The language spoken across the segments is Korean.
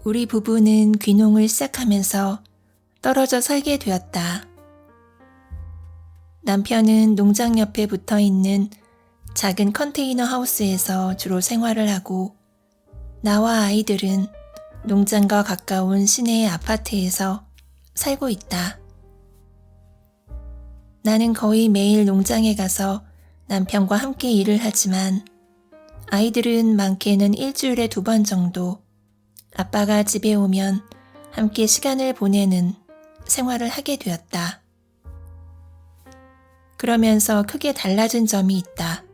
우리 부부는 귀농을 시작하면서 떨어져 살게 되었다. 남편은 농장 옆에 붙어 있는 작은 컨테이너 하우스에서 주로 생활을 하고 나와 아이들은 농장과 가까운 시내의 아파트에서 살고 있다. 나는 거의 매일 농장에 가서 남편과 함께 일을 하지만 아이들은 많게는 일주일에 2번 정도 아빠가 집에 오면 함께 시간을 보내는 생활을 하게 되었다. 그러면서 크게 달라진 점이 있다.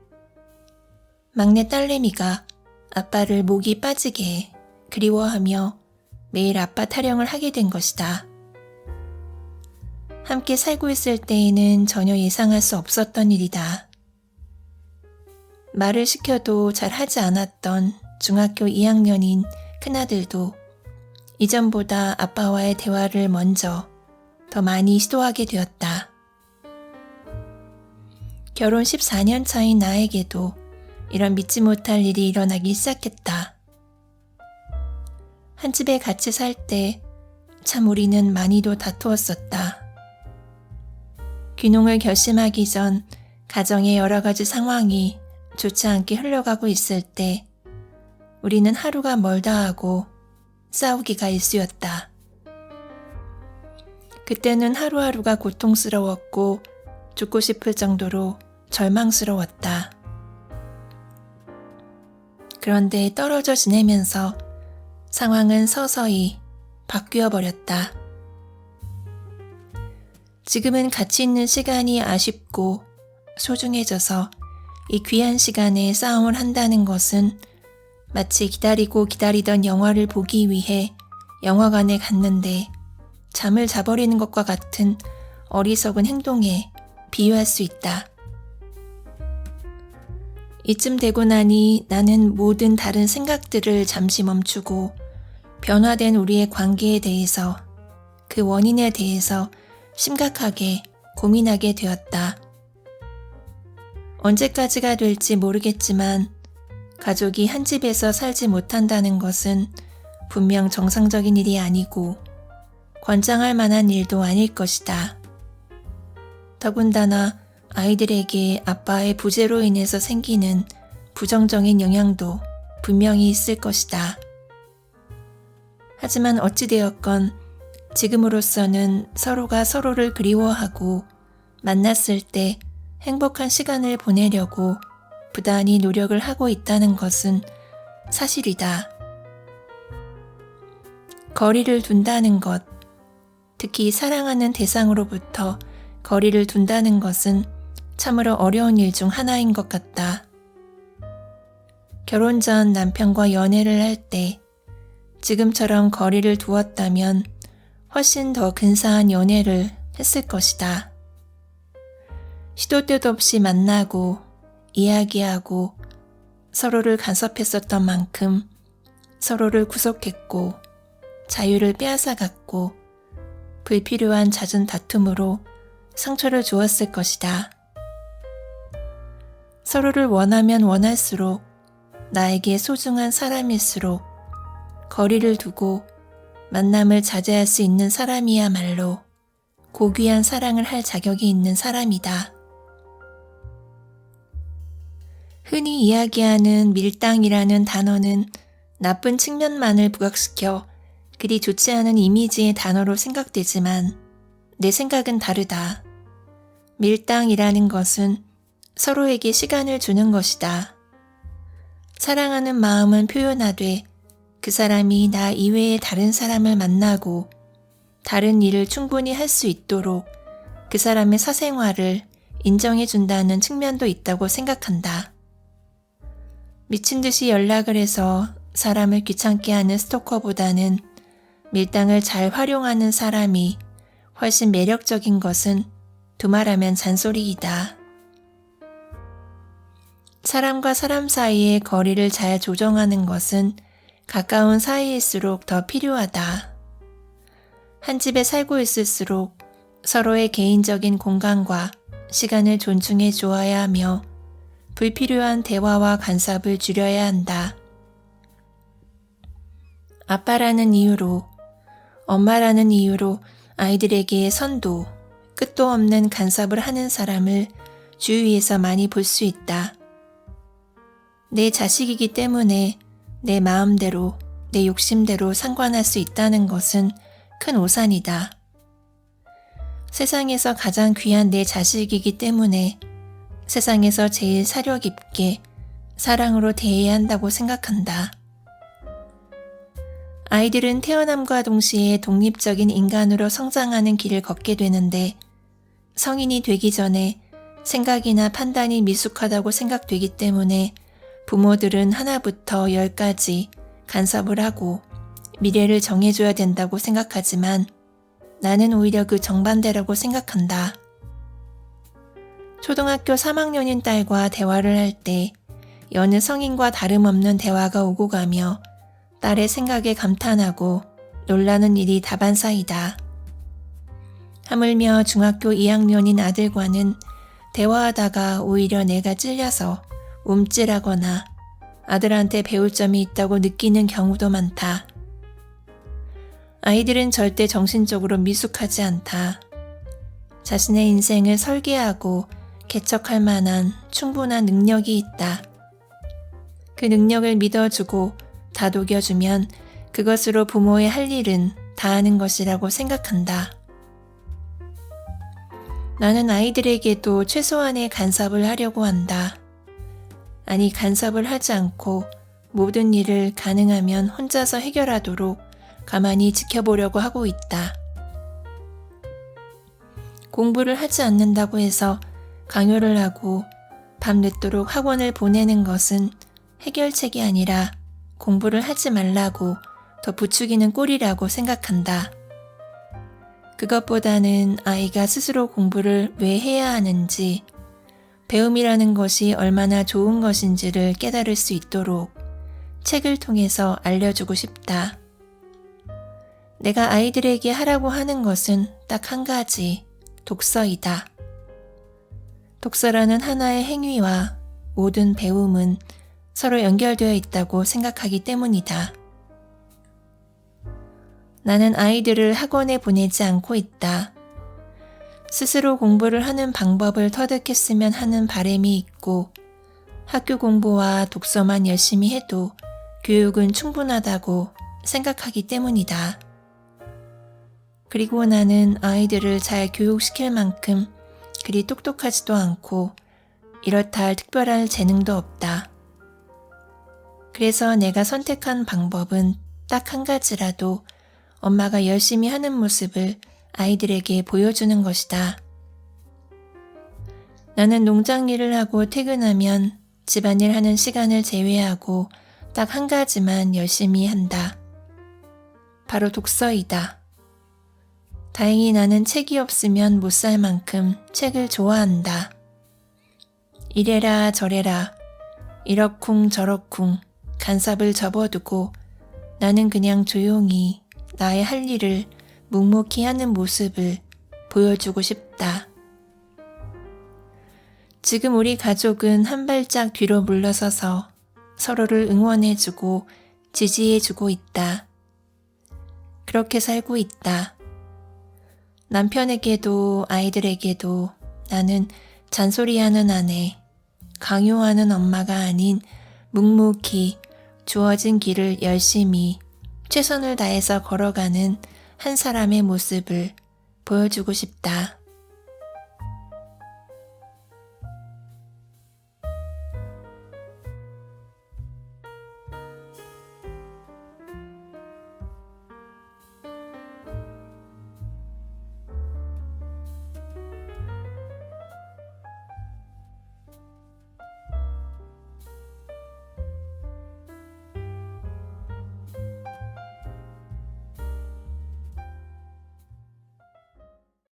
막내 딸내미가 아빠를 목이 빠지게 그리워하며 매일 아빠 타령을 하게 된 것이다. 함께 살고 있을 때에는 전혀 예상할 수 없었던 일이다. 말을 시켜도 잘 하지 않았던 중학교 2학년인 큰아들도 이전보다 아빠와의 대화를 먼저 더 많이 시도하게 되었다. 결혼 14년 차인 나에게도 이런 믿지 못할 일이 일어나기 시작했다. 한 집에 같이 살 때 참 우리는 많이도 다투었었다. 귀농을 결심하기 전 가정의 여러 가지 상황이 좋지 않게 흘러가고 있을 때 우리는 하루가 멀다 하고 싸우기가 일쑤였다. 그때는 하루하루가 고통스러웠고 죽고 싶을 정도로 절망스러웠다. 그런데 떨어져 지내면서 상황은 서서히 바뀌어 버렸다. 지금은 같이 있는 시간이 아쉽고 소중해져서 이 귀한 시간에 싸움을 한다는 것은 마치 기다리고 기다리던 영화를 보기 위해 영화관에 갔는데 잠을 자버리는 것과 같은 어리석은 행동에 비유할 수 있다. 이쯤 되고 나니 나는 모든 다른 생각들을 잠시 멈추고 변화된 우리의 관계에 대해서 그 원인에 대해서 심각하게 고민하게 되었다. 언제까지가 될지 모르겠지만 가족이 한 집에서 살지 못한다는 것은 분명 정상적인 일이 아니고 권장할 만한 일도 아닐 것이다. 더군다나 아이들에게 아빠의 부재로 인해서 생기는 부정적인 영향도 분명히 있을 것이다. 하지만 어찌되었건 지금으로서는 서로가 서로를 그리워하고 만났을 때 행복한 시간을 보내려고 부단히 노력을 하고 있다는 것은 사실이다. 거리를 둔다는 것, 특히 사랑하는 대상으로부터 거리를 둔다는 것은 참으로 어려운 일 중 하나인 것 같다. 결혼 전 남편과 연애를 할 때 지금처럼 거리를 두었다면 훨씬 더 근사한 연애를 했을 것이다. 시도 때도 없이 만나고 이야기하고 서로를 간섭했었던 만큼 서로를 구속했고 자유를 빼앗아갔고 불필요한 잦은 다툼으로 상처를 주었을 것이다. 서로를 원하면 원할수록 나에게 소중한 사람일수록 거리를 두고 만남을 자제할 수 있는 사람이야말로 고귀한 사랑을 할 자격이 있는 사람이다. 흔히 이야기하는 밀당이라는 단어는 나쁜 측면만을 부각시켜 그리 좋지 않은 이미지의 단어로 생각되지만 내 생각은 다르다. 밀당이라는 것은 서로에게 시간을 주는 것이다. 사랑하는 마음은 표현하되 그 사람이 나 이외의 다른 사람을 만나고 다른 일을 충분히 할 수 있도록 그 사람의 사생활을 인정해준다는 측면도 있다고 생각한다. 미친 듯이 연락을 해서 사람을 귀찮게 하는 스토커보다는 밀당을 잘 활용하는 사람이 훨씬 매력적인 것은 두말하면 잔소리이다. 사람과 사람 사이의 거리를 잘 조정하는 것은 가까운 사이일수록 더 필요하다. 한 집에 살고 있을수록 서로의 개인적인 공간과 시간을 존중해 주어야 하며 불필요한 대화와 간섭을 줄여야 한다. 아빠라는 이유로, 엄마라는 이유로 아이들에게 선도, 끝도 없는 간섭을 하는 사람을 주위에서 많이 볼 수 있다. 내 자식이기 때문에 내 마음대로, 내 욕심대로 상관할 수 있다는 것은 큰 오산이다. 세상에서 가장 귀한 내 자식이기 때문에 세상에서 제일 사려 깊게 사랑으로 대해야 한다고 생각한다. 아이들은 태어남과 동시에 독립적인 인간으로 성장하는 길을 걷게 되는데 성인이 되기 전에 생각이나 판단이 미숙하다고 생각되기 때문에 부모들은 하나부터 10까지 간섭을 하고 미래를 정해줘야 된다고 생각하지만 나는 오히려 그 정반대라고 생각한다. 초등학교 3학년인 딸과 대화를 할 때 여느 성인과 다름없는 대화가 오고 가며 딸의 생각에 감탄하고 놀라는 일이 다반사이다. 하물며 중학교 2학년인 아들과는 대화하다가 오히려 내가 찔려서 움찔하거나 아들한테 배울 점이 있다고 느끼는 경우도 많다. 아이들은 절대 정신적으로 미숙하지 않다. 자신의 인생을 설계하고 개척할 만한 충분한 능력이 있다. 그 능력을 믿어주고 다독여주면 그것으로 부모의 할 일은 다하는 것이라고 생각한다. 나는 아이들에게도 최소한의 간섭을 하려고 한다. 아니, 간섭을 하지 않고 모든 일을 가능하면 혼자서 해결하도록 가만히 지켜보려고 하고 있다. 공부를 하지 않는다고 해서 강요를 하고 밤늦도록 학원을 보내는 것은 해결책이 아니라 공부를 하지 말라고 더 부추기는 꼴이라고 생각한다. 그것보다는 아이가 스스로 공부를 왜 해야 하는지, 배움이라는 것이 얼마나 좋은 것인지를 깨달을 수 있도록 책을 통해서 알려주고 싶다. 내가 아이들에게 하라고 하는 것은 딱 한 가지, 독서이다. 독서라는 하나의 행위와 모든 배움은 서로 연결되어 있다고 생각하기 때문이다. 나는 아이들을 학원에 보내지 않고 있다. 스스로 공부를 하는 방법을 터득했으면 하는 바람이 있고 학교 공부와 독서만 열심히 해도 교육은 충분하다고 생각하기 때문이다. 그리고 나는 아이들을 잘 교육시킬 만큼 그리 똑똑하지도 않고 이렇다 할 특별한 재능도 없다. 그래서 내가 선택한 방법은 딱 한 가지라도 엄마가 열심히 하는 모습을 아이들에게 보여주는 것이다. 나는 농장 일을 하고 퇴근하면 집안일 하는 시간을 제외하고 딱 한 가지만 열심히 한다. 바로 독서이다. 다행히 나는 책이 없으면 못 살 만큼 책을 좋아한다. 이래라 저래라 이러쿵 저러쿵 간섭을 접어두고 나는 그냥 조용히 나의 할 일을 묵묵히 하는 모습을 보여주고 싶다. 지금 우리 가족은 한 발짝 뒤로 물러서서 서로를 응원해주고 지지해주고 있다. 그렇게 살고 있다. 남편에게도 아이들에게도 나는 잔소리하는 아내, 강요하는 엄마가 아닌 묵묵히 주어진 길을 열심히 최선을 다해서 걸어가는 한 사람의 모습을 보여주고 싶다.